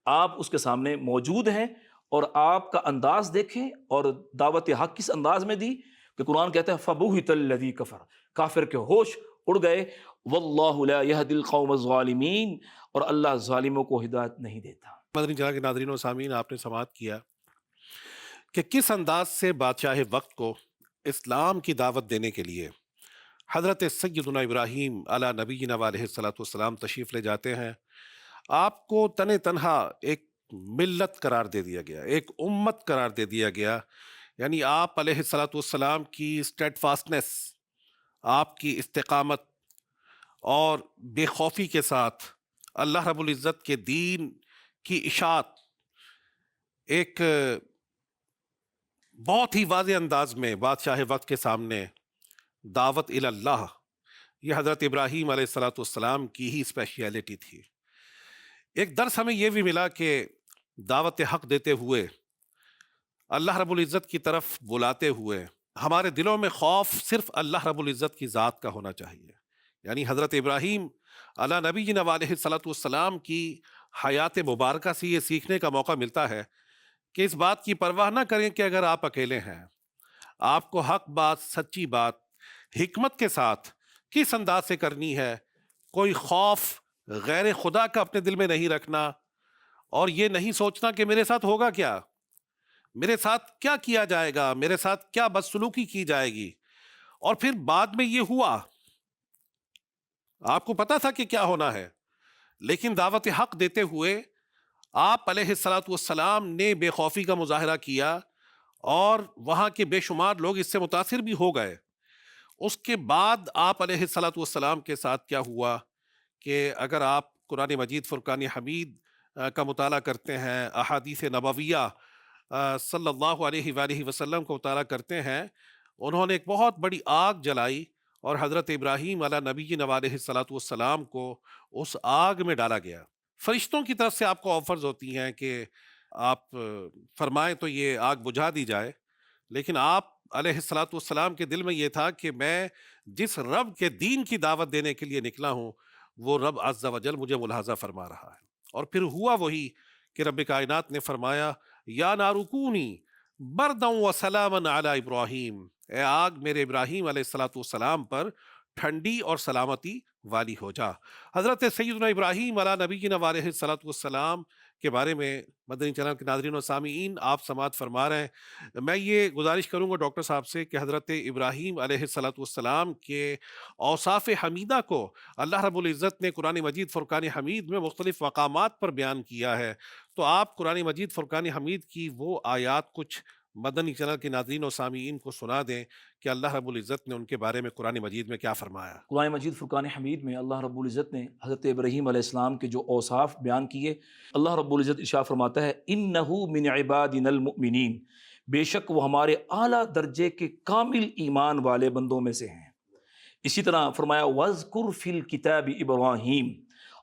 آپ اس کے سامنے موجود ہیں، اور آپ کا انداز دیکھیں اور دعوت حق کس انداز میں دی کہ قرآن کہتا ہے فَبُهِتَ الَّذِي كَفَرَ، کافر کے ہوش اڑ گئے۔ وَاللَّهُ لَا يَهْدِي الْقَوْمَ الظَّالِمِينَ، اور اللہ ظالموں کو ہدایت نہیں دیتا۔ مدنی چینل کے ناظرین و سامعین، آپ نے سماعت کیا کہ کس انداز سے بادشاہ وقت کو اسلام کی دعوت دینے کے لیے حضرت سیدنا ابراہیم علیہ نبینا علیہ السلام تشریف لے جاتے ہیں۔ آپ کو تن تنہا ایک ملت قرار دے دیا گیا، ایک امت قرار دے دیا گیا، یعنی آپ علیہ السلام کی اسٹیڈ فاسٹنس، آپ کی استقامت اور بے خوفی کے ساتھ اللہ رب العزت کے دین کی اشاعت ایک بہت ہی واضح انداز میں بادشاہ وقت کے سامنے دعوت اللہ، یہ حضرت ابراہیم علیہ الصلاۃ والسلام کی ہی اسپیشیلٹی تھی۔ ایک درس ہمیں یہ بھی ملا کہ دعوت حق دیتے ہوئے، اللہ رب العزت کی طرف بلاتے ہوئے، ہمارے دلوں میں خوف صرف اللہ رب العزت کی ذات کا ہونا چاہیے۔ یعنی حضرت ابراہیم علی نبینا علیہ الصلاۃ والسلام کی حیات مبارکہ سے یہ سیکھنے کا موقع ملتا ہے کہ اس بات کی پرواہ نہ کریں کہ اگر آپ اکیلے ہیں، آپ کو حق بات، سچی بات حکمت کے ساتھ کس انداز سے کرنی ہے، کوئی خوف غیر خدا کا اپنے دل میں نہیں رکھنا، اور یہ نہیں سوچنا کہ میرے ساتھ ہوگا کیا، میرے ساتھ کیا کیا جائے گا، میرے ساتھ کیا بدسلوکی کی جائے گی۔ اور پھر بعد میں یہ ہوا، آپ کو پتا تھا کہ کیا ہونا ہے، لیکن دعوت حق دیتے ہوئے آپ علیہ الصلاۃ والسلام نے بے خوفی کا مظاہرہ کیا، اور وہاں کے بے شمار لوگ اس سے متاثر بھی ہو گئے۔ اس کے بعد آپ علیہ الصلاۃ والسلام کے ساتھ کیا ہوا کہ اگر آپ قرآن مجید فرقان حمید کا مطالعہ کرتے ہیں، احادیث نبویہ صلی اللہ علیہ وآلہ وسلم کو مطالعہ کرتے ہیں، انہوں نے ایک بہت بڑی آگ جلائی، اور حضرت ابراہیم علی نبینا علیہ الصلاۃ والسلام کو اس آگ میں ڈالا گیا۔ فرشتوں کی طرف سے آپ کو آفرز ہوتی ہیں کہ آپ فرمائیں تو یہ آگ بجھا دی جائے، لیکن آپ علیہ الصلاۃ والسلام کے دل میں یہ تھا کہ میں جس رب کے دین کی دعوت دینے کے لیے نکلا ہوں، وہ رب عز و جل مجھے ملاحظہ فرما رہا ہے۔ اور پھر ہوا وہی کہ رب کائنات نے فرمایا یا نار کونی بردا وسلاما علی ابراہیم، اے آگ میرے ابراہیم علیہ الصلاۃ والسلام پر ٹھنڈی اور سلامتی والی ہو جا۔ حضرت سیدنا ابراہیم علی نبینا علیہ الصلاۃ والسلام کے بارے میں مدنی چینل کے ناظرین و سامعین آپ سماعت فرما رہے ہیں، میں یہ گزارش کروں گا ڈاکٹر صاحب سے کہ حضرت ابراہیم علیہ الصلاۃ والسلام کے اوصاف حمیدہ کو اللہ رب العزت نے قرآن مجید فرقان حمید میں مختلف مقامات پر بیان کیا ہے، تو آپ قرآن مجید فرقان حمید کی وہ آیات کچھ مدنی چینل کے ناظرین و سامعین کو سنا دیں کہ اللہ رب العزت نے ان کے بارے میں قرآن مجید میں کیا فرمایا۔ قرآن مجید فرقان حمید میں اللہ رب العزت نے حضرت ابراہیم علیہ السلام کے جو اوصاف بیان کیے، اللہ رب العزت ارشاد فرماتا ہے اِنَّهُ مِنْ عِبَادِنَا الْمُؤْمِنِينَ، بے شک وہ ہمارے اعلیٰ درجے کے کامل ایمان والے بندوں میں سے ہیں۔ اسی طرح فرمایا وَاذْكُرْ فِي الْكِتَابِ إِبْرَاهِيمَ،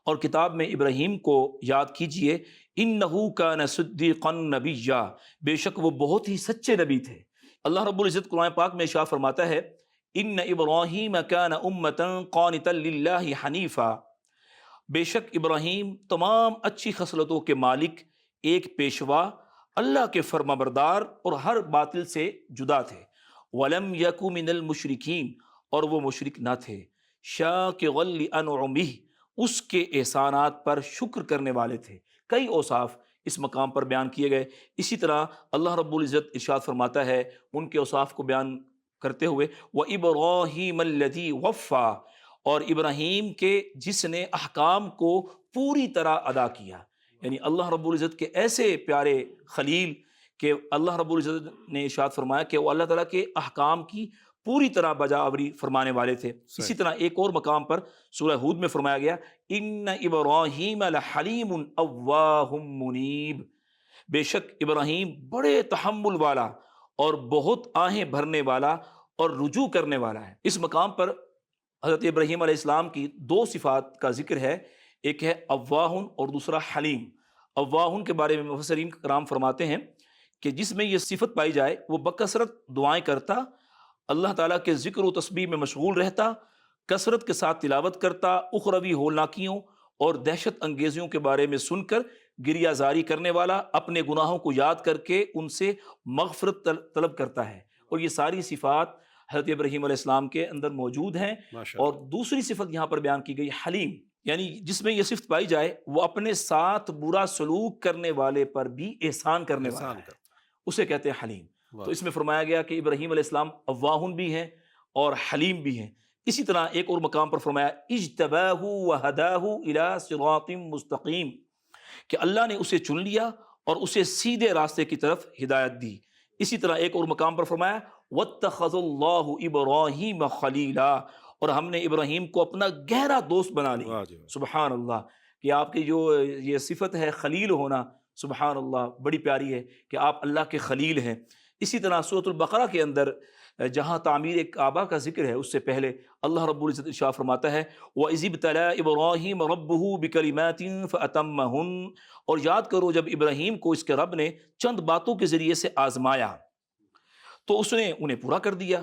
اور کتاب میں ابراہیم کو یاد کیجئے، اِنَّهُ كَانَ صِدِّيقًا نَبِيًّا، بے شک وہ بہت ہی سچے نبی تھے۔ اللہ رب العزت قرآن پاک میں ارشاد فرماتا ہے ان ابراہیم کان امۃ قانتا للہ حنیفا، بے شک ابراہیم تمام اچھی خصلتوں کے مالک، ایک پیشوا، اللہ کے فرما بردار اور ہر باطل سے جدا تھے۔ ولم یک من المشرکین، اور وہ مشرک نہ تھے۔ شاکرا لانعمہ، اس کے احسانات پر شکر کرنے والے تھے۔ کئی اوصاف اس مقام پر بیان کیے گئے۔ اسی طرح اللہ رب العزت ارشاد فرماتا ہے ان کے اوصاف کو بیان کرتے ہوئے وَإِبْرَاهِيمَ الَّذِي وَفَّى، اور ابراہیم کے جس نے احکام کو پوری طرح ادا کیا، یعنی اللہ رب العزت کے ایسے پیارے خلیل کہ اللہ رب العزت نے ارشاد فرمایا کہ وہ اللہ تعالیٰ کے احکام کی پوری طرح بجاوری فرمانے والے تھے۔ اسی طرح ایک اور مقام پر سورہ ہود میں فرمایا گیا ان ابراہیم لحلیم اواہ منیب، بے شک ابراہیم بڑے تحمل والا اور بہت آہیں بھرنے والا اور رجوع کرنے والا ہے۔ اس مقام پر حضرت ابراہیم علیہ السلام کی دو صفات کا ذکر ہے، ایک ہے اواہ اور دوسرا حلیم۔ اواہ کے بارے میں مفسرین کرام فرماتے ہیں کہ جس میں یہ صفت پائی جائے وہ بکثرت دعائیں کرتا، اللہ تعالیٰ کے ذکر و تسبیح میں مشغول رہتا، کثرت کے ساتھ تلاوت کرتا، اخروی ہولناکیوں اور دہشت انگیزیوں کے بارے میں سن کر گریہ زاری کرنے والا، اپنے گناہوں کو یاد کر کے ان سے مغفرت طلب کرتا ہے۔ اور یہ ساری صفات حضرت ابراہیم علیہ السلام کے اندر موجود ہیں۔ اور دوسری صفت یہاں پر بیان کی گئی حلیم، یعنی جس میں یہ صفت پائی جائے وہ اپنے ساتھ برا سلوک کرنے والے پر بھی احسان کرنے والا ہے، اسے کہتے ہیں حلیم۔ تو اس میں فرمایا گیا کہ ابراہیم علیہ السلام اواہن بھی ہیں اور حلیم بھی ہیں۔ اسی طرح ایک اور مقام پر فرمایا اجتباہ وہداہ الی صراط مستقیم، کہ اللہ نے اسے چن لیا اور اسے سیدھے راستے کی طرف ہدایت دی۔ اسی طرح ایک اور مقام پر فرمایا واتخذ اللہ ابراہیم خلیلا، اور ہم نے ابراہیم کو اپنا گہرا دوست بنا لیا۔ سبحان اللہ، کہ آپ کی جو یہ صفت ہے خلیل ہونا، سبحان اللہ بڑی پیاری ہے کہ آپ اللہ کے خلیل ہیں۔ اسی طرح سورۃ البقرہ کے اندر جہاں تعمیر کعبہ کا ذکر ہے، اس سے پہلے اللہ رب العزت ارشاد فرماتا ہے وَإِذِ ابْتَلَىٰ إِبْرَاهِيمَ رَبُّهُ بِكَلِمَاتٍ فَأَتَمَّهُنَّ، اور یاد کرو جب ابراہیم کو اس کے رب نے چند باتوں کے ذریعے سے آزمایا تو اس نے انہیں پورا کر دیا۔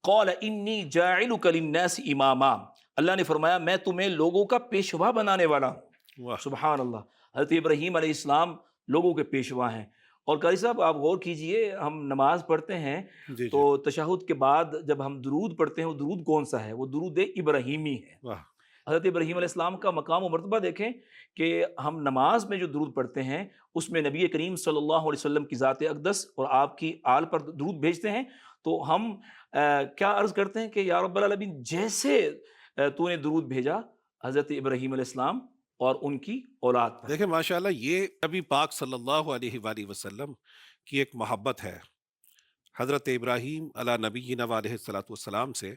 قَالَ إِنِّي جَاعِلُكَ لِلنَّاسِ إِمَامًا، اللہ نے فرمایا میں تمہیں لوگوں کا پیشوا بنانے والا ہوں۔ واہ، سبحان اللہ، حضرت ابراہیم علیہ السلام لوگوں کے پیشوا ہیں۔ اور قاری صاحب آپ غور کیجئے، ہم نماز پڑھتے ہیں جی تو جی، تشہد کے بعد جب ہم درود پڑھتے ہیں، وہ درود کون سا ہے؟ وہ درود ابراہیمی ہے۔ واہ، حضرت ابراہیم علیہ السلام کا مقام و مرتبہ دیکھیں کہ ہم نماز میں جو درود پڑھتے ہیں اس میں نبی کریم صلی اللہ علیہ وسلم کی ذات اقدس اور آپ کی آل پر درود بھیجتے ہیں، تو ہم کیا عرض کرتے ہیں کہ یا رب العالمین جیسے تو نے درود بھیجا حضرت ابراہیم علیہ السلام اور ان کی اولاد پر۔ دیکھیں ماشاءاللہ یہ نبی پاک صلی اللہ علیہ وآلہ وسلم کی ایک محبت ہے حضرت ابراہیم علی نبینا علیہ الصلوۃ والسلام سے،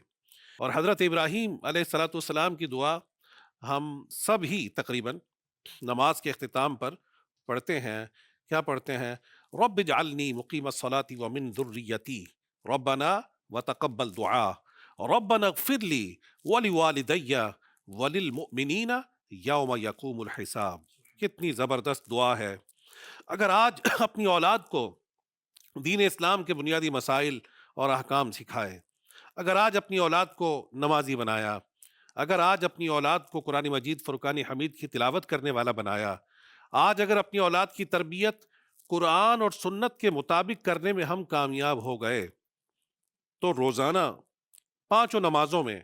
اور حضرت ابراہیم علیہ الصلوۃ والسلام کی دعا ہم سب ہی تقریباً نماز کے اختتام پر پڑھتے ہیں۔ کیا پڑھتے ہیں؟ رب اجعلنی مقیم الصلاۃ ومن ذریتی ربنا وتقبل دعا ربنا اغفر لی ولوالدی وللمؤمنین یوم یقوم الحساب۔ کتنی زبردست دعا ہے۔ اگر آج اپنی اولاد کو دین اسلام کے بنیادی مسائل اور احکام سکھائے، اگر آج اپنی اولاد کو نمازی بنایا، اگر آج اپنی اولاد کو قرآن مجید فرقان حمید کی تلاوت کرنے والا بنایا، آج اگر اپنی اولاد کی تربیت قرآن اور سنت کے مطابق کرنے میں ہم کامیاب ہو گئے، تو روزانہ 5 نمازوں میں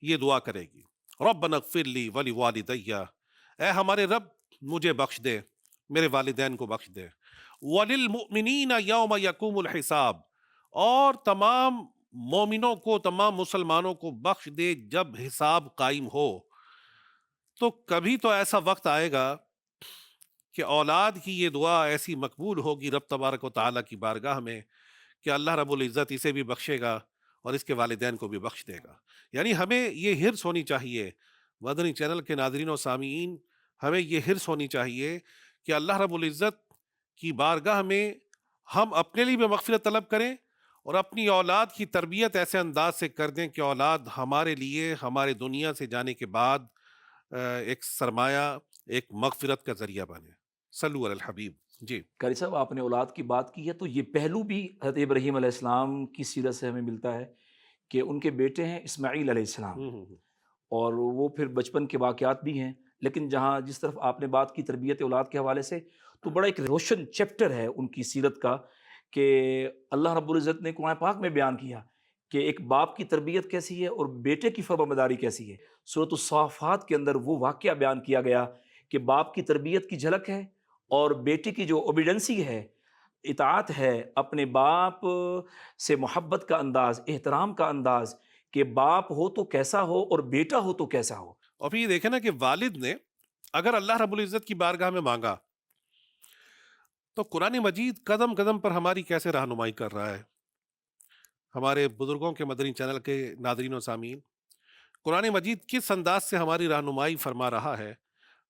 یہ دعا کرے گی، ربنا اغفر لی ولوالدی، اے ہمارے رب مجھے بخش دے، میرے والدین کو بخش دے، وللمؤمنین یوم یقوم الحساب، اور تمام مومنوں کو، تمام مسلمانوں کو بخش دے جب حساب قائم ہو۔ تو کبھی تو ایسا وقت آئے گا کہ اولاد کی یہ دعا ایسی مقبول ہوگی رب تبارک و تعالیٰ کی بارگاہ میں کہ اللہ رب العزت اسے بھی بخشے گا اور اس کے والدین کو بھی بخش دے گا۔ یعنی ہمیں یہ حرص ہونی چاہیے، مدنی چینل کے ناظرین و سامعین، ہمیں یہ حرص ہونی چاہیے کہ اللہ رب العزت کی بارگاہ میں ہم اپنے لیے بھی مغفرت طلب کریں اور اپنی اولاد کی تربیت ایسے انداز سے کر دیں کہ اولاد ہمارے لیے ہمارے دنیا سے جانے کے بعد ایک سرمایہ، ایک مغفرت کا ذریعہ بنے۔ صلو علی الحبیب۔ جی قاری صاحب آپ نے اولاد کی بات کی ہے تو یہ پہلو بھی حضرت ابراہیم علیہ السلام کی سیرت سے ہمیں ملتا ہے کہ ان کے بیٹے ہیں اسماعیل علیہ السلام، اور وہ پھر بچپن کے واقعات بھی ہیں، لیکن جہاں جس طرف آپ نے بات کی تربیت اولاد کے حوالے سے، تو بڑا ایک روشن چیپٹر ہے ان کی سیرت کا کہ اللہ رب العزت نے قرآن پاک میں بیان کیا کہ ایک باپ کی تربیت کیسی ہے اور بیٹے کی فرمانبرداری کیسی ہے۔ سورۃ الصافات کے اندر وہ واقعہ بیان کیا گیا کہ باپ کی تربیت کی جھلک ہے اور بیٹے کی جو اوبیڈنسی ہے، اطاعت ہے، اپنے باپ سے محبت کا انداز، احترام کا انداز، کہ باپ ہو تو کیسا ہو اور بیٹا ہو تو کیسا ہو۔ اور پھر یہ دیکھیں نا کہ والد نے اگر اللہ رب العزت کی بارگاہ میں مانگا تو قرآن مجید قدم قدم پر ہماری کیسے رہنمائی کر رہا ہے۔ ہمارے بزرگوں کے مدنی چینل کے ناظرین و سامعین، قرآن مجید کس انداز سے ہماری رہنمائی فرما رہا ہے۔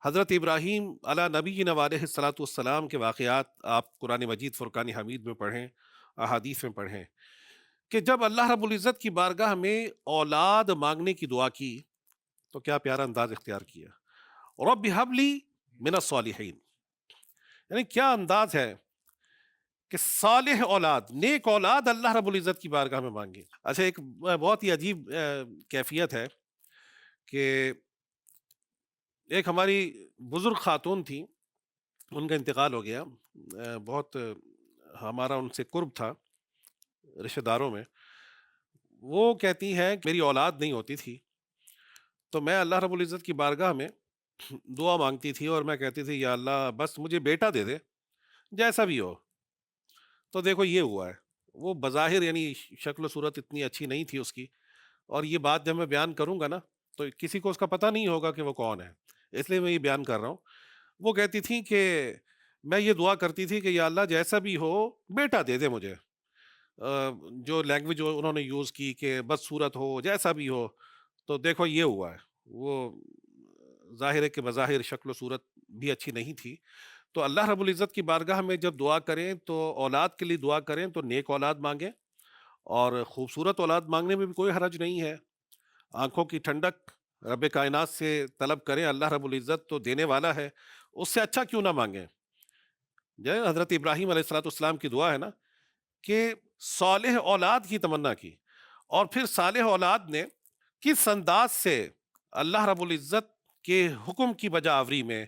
حضرت ابراہیم علی نبینا علیہ الصلوۃ والسلام کے واقعات آپ قرآن مجید فرقان حمید میں پڑھیں، احادیث میں پڑھیں کہ جب اللہ رب العزت کی بارگاہ میں اولاد مانگنے کی دعا کی تو کیا پیارا انداز اختیار کیا، رب ہب لی من الصالحین، یعنی کیا انداز ہے کہ صالح اولاد، نیک اولاد اللہ رب العزت کی بارگاہ میں مانگے۔ اچھا، ایک بہت ہی عجیب کیفیت ہے کہ ایک ہماری بزرگ خاتون تھی، ان کا انتقال ہو گیا، بہت ہمارا ان سے قرب تھا رشتہ داروں میں۔ وہ کہتی ہیں کہ میری اولاد نہیں ہوتی تھی تو میں اللہ رب العزت کی بارگاہ میں دعا مانگتی تھی اور میں کہتی تھی یا اللہ بس مجھے بیٹا دے دے جیسا بھی ہو۔ تو دیکھو یہ ہوا ہے، وہ بظاہر یعنی شکل و صورت اتنی اچھی نہیں تھی اس کی، اور یہ بات جب میں بیان کروں گا نا تو کسی کو اس کا پتہ نہیں ہوگا کہ وہ کون ہے، اس لیے میں یہ بیان کر رہا ہوں۔ وہ کہتی تھیں کہ میں یہ دعا کرتی تھی کہ یا اللہ جیسا بھی ہو بیٹا دے دے مجھے، جو لینگویج انہوں نے یوز کی کہ بد صورت ہو جیسا بھی ہو۔ تو دیکھو یہ ہوا ہے، وہ ظاہر ہے کہ بظاہر شکل و صورت بھی اچھی نہیں تھی. تو اللہ رب العزت کی بارگاہ میں جب دعا کریں تو اولاد کے لیے دعا کریں تو نیک اولاد مانگیں، اور خوبصورت اولاد مانگنے میں بھی کوئی حرج نہیں ہے. آنکھوں کی ٹھنڈک رب کائنات سے طلب کریں، اللہ رب العزت تو دینے والا ہے، اس سے اچھا کیوں نہ مانگیں. جو حضرت ابراہیم علیہ الصلوۃ والسلام کی دعا ہے نا کہ صالح اولاد کی تمنا کی، اور پھر صالح اولاد نے کس انداز سے اللہ رب العزت کے حکم کی بجا آوری میں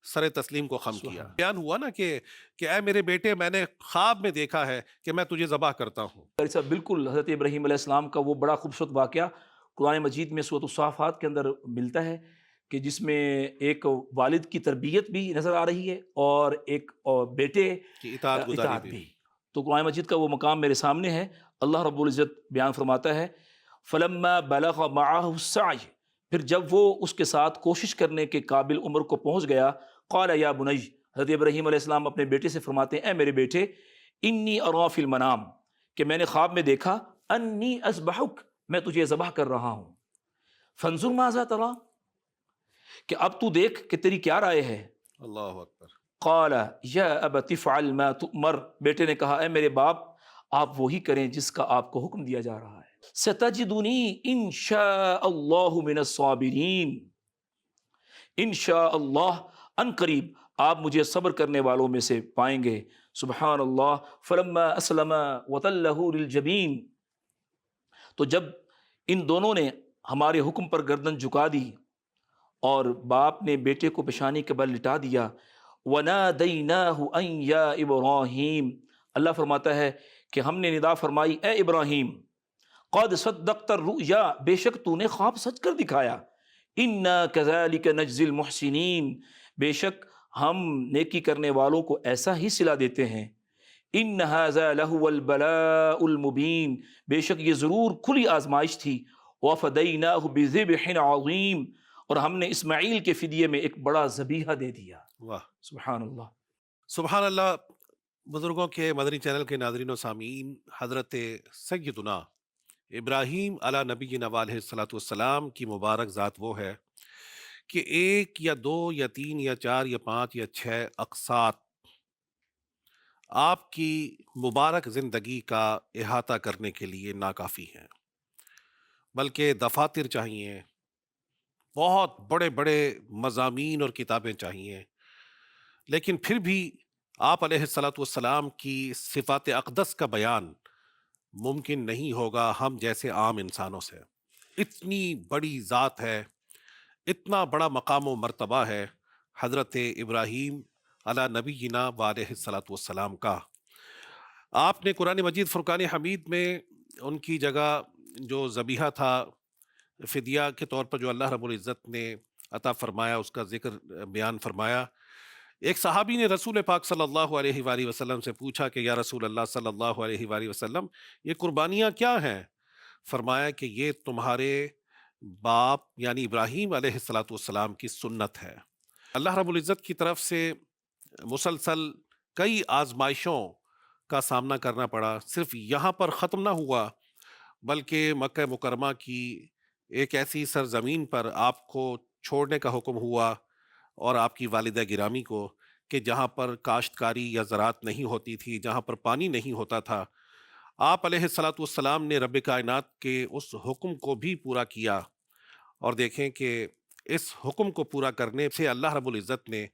سر تسلیم کو خم کیا. سبحان بیان ہوا نا کہ اے میرے بیٹے، میں نے خواب میں دیکھا ہے کہ میں تجھے ذبح کرتا ہوں. قاری صاحب بالکل حضرت ابراہیم علیہ السلام کا وہ بڑا خوبصورت واقعہ قرآن مجید میں سورۃ الصافات کے اندر ملتا ہے کہ جس میں ایک والد کی تربیت بھی نظر آ رہی ہے اور ایک بیٹے کہ اطاعت گزاری اطاعت بھی. بھی. تو قرآن مجید کا وہ مقام میرے سامنے ہے. اللہ رب العزت بیان فرماتا ہے فلما بلغ معہ السعی، پھر جب وہ اس کے ساتھ کوشش کرنے کے قابل عمر کو پہنچ گیا، قال یا بنی، حضرت ابراہیم علیہ السلام اپنے بیٹے سے فرماتے ہیں اے میرے بیٹے، انی ارا فی المنام، کہ میں نے خواب میں دیکھا، انی اذبحک، میں تجھے ذبح کر رہا ہوں، فانظر ماذا تری، کہ اب تو دیکھ کہ تیری کیا رائے ہے. اللہ اکبر. قال یا ابت افعل ما تؤمر، بیٹے نے کہا اے میرے باپ آپ وہی کریں جس کا آپ کو حکم دیا جا رہا ہے. ستجدنی ان شاء اللہ من الصابرین، ان شاء اللہ ان قریب آپ مجھے صبر کرنے والوں میں سے پائیں گے. سبحان اللہ. فلما اسلم وتلہ للجبین، تو جب ان دونوں نے ہمارے حکم پر گردن جھکا دی اور باپ نے بیٹے کو پیشانی کے بل لٹا دیا، وَنَادَيْنَاهُ أَن يَا إِبْرَاهِيمُ، اللہ فرماتا ہے کہ ہم نے ندا فرمائی اے ابراہیم، قَدْ صَدَّقْتَ الرُّؤْيَا، بے شک تو نے خواب سچ کر دکھایا، إِنَّا كَذَلِكَ نَجْزِي الْمُحْسِنِينَ، بے شک ہم نیکی کرنے والوں کو ایسا ہی صلہ دیتے ہیں. إِنَّ هَذَا لَهُوَ الْبَلَاءُ الْمُبِينُ، بے شک یہ ضرور کھلی آزمائش تھی. وَفَدَيْنَاهُ بِذِبْحٍ عَظِيمٍ، اور ہم نے اسماعیل کے فدیے میں ایک بڑا ذبیحہ دے دیا. واہ سبحان اللہ. سبحان اللہ. بزرگوں کے مدنی چینل کے ناظرین و سامعین، حضرت سیدنا ابراہیم علی نبینا علیہ الصلوۃ والسلام کی مبارک ذات وہ ہے کہ ایک یا دو یا تین یا چار یا پانچ یا چھ اقساط آپ کی مبارک زندگی کا احاطہ کرنے کے لیے ناکافی ہیں، بلکہ دفاتر چاہیے، بہت بڑے بڑے مضامین اور کتابیں چاہیے. لیکن پھر بھی آپ علیہ الصلوۃ والسلام کی صفات اقدس کا بیان ممکن نہیں ہوگا ہم جیسے عام انسانوں سے. اتنی بڑی ذات ہے، اتنا بڑا مقام و مرتبہ ہے حضرت ابراہیم علی نبینا علیہ الصلوۃ والسلام کا. آپ نے قرآن مجید فرقان حمید میں ان کی جگہ جو ذبیحہ تھا فدیہ کے طور پر جو اللہ رب العزت نے عطا فرمایا اس کا ذکر بیان فرمایا. ایک صحابی نے رسول پاک صلی اللہ علیہ وآلہ وسلم سے پوچھا کہ یا رسول اللہ صلی اللہ علیہ وآلہ وسلم، یہ قربانیاں کیا ہیں؟ فرمایا کہ یہ تمہارے باپ یعنی ابراہیم علیہ الصلوۃ والسلام کی سنت ہے. اللہ رب العزت کی طرف سے مسلسل کئی آزمائشوں کا سامنا کرنا پڑا. صرف یہاں پر ختم نہ ہوا، بلکہ مکہ مکرمہ کی ایک ایسی سرزمین پر آپ کو چھوڑنے کا حکم ہوا اور آپ کی والدہ گرامی کو، کہ جہاں پر کاشتکاری یا زراعت نہیں ہوتی تھی، جہاں پر پانی نہیں ہوتا تھا، آپ علیہ الصلوۃ والسلام نے رب کائنات کے اس حکم کو بھی پورا کیا. اور دیکھیں کہ اس حکم کو پورا کرنے سے اللہ رب العزت نے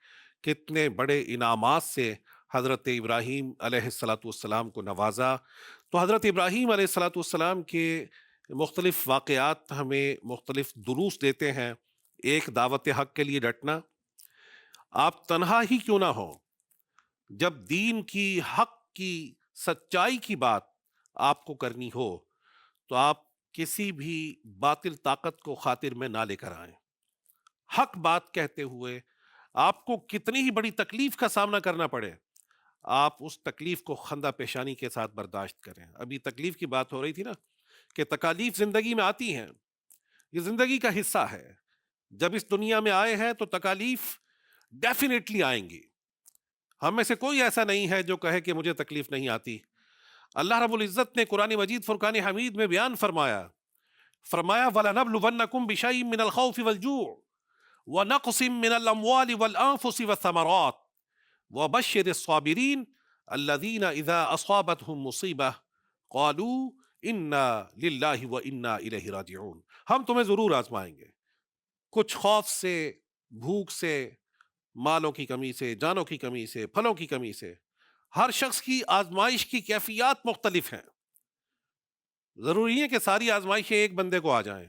کتنے بڑے انعامات سے حضرت ابراہیم علیہ الصلوۃ والسلام کو نوازا. تو حضرت ابراہیم علیہ الصلوۃ والسلام کے مختلف واقعات ہمیں مختلف دروس دیتے ہیں. ایک، دعوت حق کے لیے ڈٹنا. آپ تنہا ہی کیوں نہ ہو، جب دین کی، حق کی، سچائی کی بات آپ کو کرنی ہو تو آپ کسی بھی باطل طاقت کو خاطر میں نہ لے کر آئیں. حق بات کہتے ہوئے آپ کو کتنی ہی بڑی تکلیف کا سامنا کرنا پڑے، آپ اس تکلیف کو خندہ پیشانی کے ساتھ برداشت کریں. ابھی تکلیف کی بات ہو رہی تھی نا کہ تکالیف زندگی میں آتی ہیں، یہ زندگی کا حصہ ہے. جب اس دنیا میں آئے ہیں تو تکالیف ڈیفینیٹلی آئیں گی. ہم میں سے کوئی ایسا نہیں ہے جو کہے کہ مجھے تکلیف نہیں آتی. اللہ رب العزت نے قرآن مجید فرقان حمید میں بیان فرمایا، فرمایا وَلَنَبْلُوَنَّكُمْ بِشَيْءٍ مِّنَ الْخَوْفِ وَالْجُوعِ ونقص من الاموال والانفس والثمرات وبشر الصابرين الذين اذا اصابتهم مصیبہ قالوا انا للہ وانا الیہ راجعون. ہم تمہیں ضرور آزمائیں گے، کچھ خوف سے، بھوک سے، مالوں کی کمی سے، جانوں کی کمی سے، پھلوں کی کمی سے. ہر شخص کی آزمائش کی کیفیات مختلف ہیں. ضروری ہے کہ ساری آزمائشیں ایک بندے کو آ جائیں،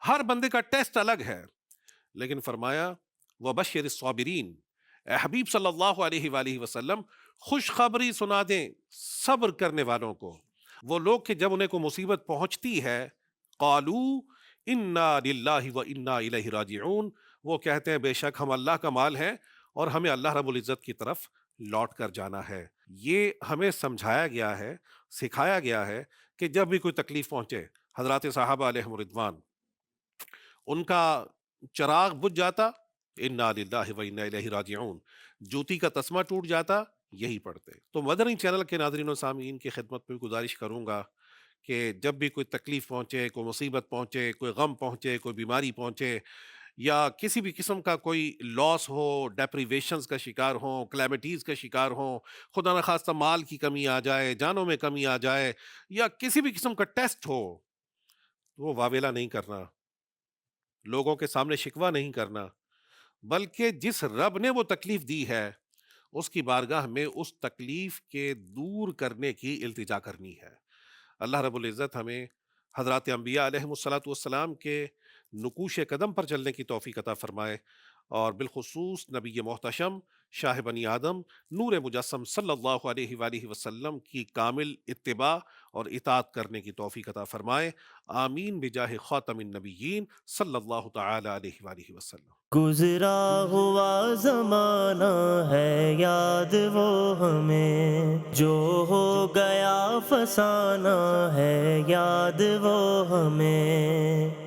ہر بندے کا ٹیسٹ الگ ہے. لیکن فرمایا وبشر الصابرین، اے حبیب صلی اللہ علیہ وآلہ وسلم خوشخبری سنا دیں صبر کرنے والوں کو. وہ لوگ کہ جب انہیں کو مصیبت پہنچتی ہے قالو انا للہ وانا الیہ راجعون، وہ کہتے ہیں بے شک ہم اللہ کا مال ہیں اور ہمیں اللہ رب العزت کی طرف لوٹ کر جانا ہے. یہ ہمیں سمجھایا گیا ہے، سکھایا گیا ہے کہ جب بھی کوئی تکلیف پہنچے، حضرات صحابہ علیہم رضوان، ان کا چراغ بجھ جاتا انا للہ و انا الیہ راجعون، جوتی کا تسمہ ٹوٹ جاتا، یہی پڑھتے. تو مدنی چینل کے ناظرین و سامعین کی خدمت میں گزارش کروں گا کہ جب بھی کوئی تکلیف پہنچے، کوئی مصیبت پہنچے، کوئی غم پہنچے، کوئی بیماری پہنچے، یا کسی بھی قسم کا کوئی لاس ہو، ڈیپریویشنز کا شکار ہوں، کلیمٹیز کا شکار ہوں، خدا نخواستہ مال کی کمی آ جائے، جانوں میں کمی آ جائے، یا کسی بھی قسم کا ٹیسٹ ہو، وہ واویلا نہیں کرنا، لوگوں کے سامنے شکوہ نہیں کرنا، بلکہ جس رب نے وہ تکلیف دی ہے اس کی بارگاہ میں اس تکلیف کے دور کرنے کی التجا کرنی ہے. اللہ رب العزت ہمیں حضرات انبیاء علیہم الصلاۃ والسلام کے نقوش قدم پر چلنے کی توفیق عطا فرمائے، اور بالخصوص نبی محتشم شاہ بنی آدم نور مجسم صلی اللہ علیہ وآلہ وسلم کی کامل اتباع اور اطاعت کرنے کی توفیق عطا فرمائے. آمین بجاہ خاتم النبیین صلی اللہ تعالی علیہ وآلہ وسلم. گزرا ہوا زمانہ ہے یاد وہ ہمیں، جو ہو گیا فسانہ ہے یاد وہ ہمیں.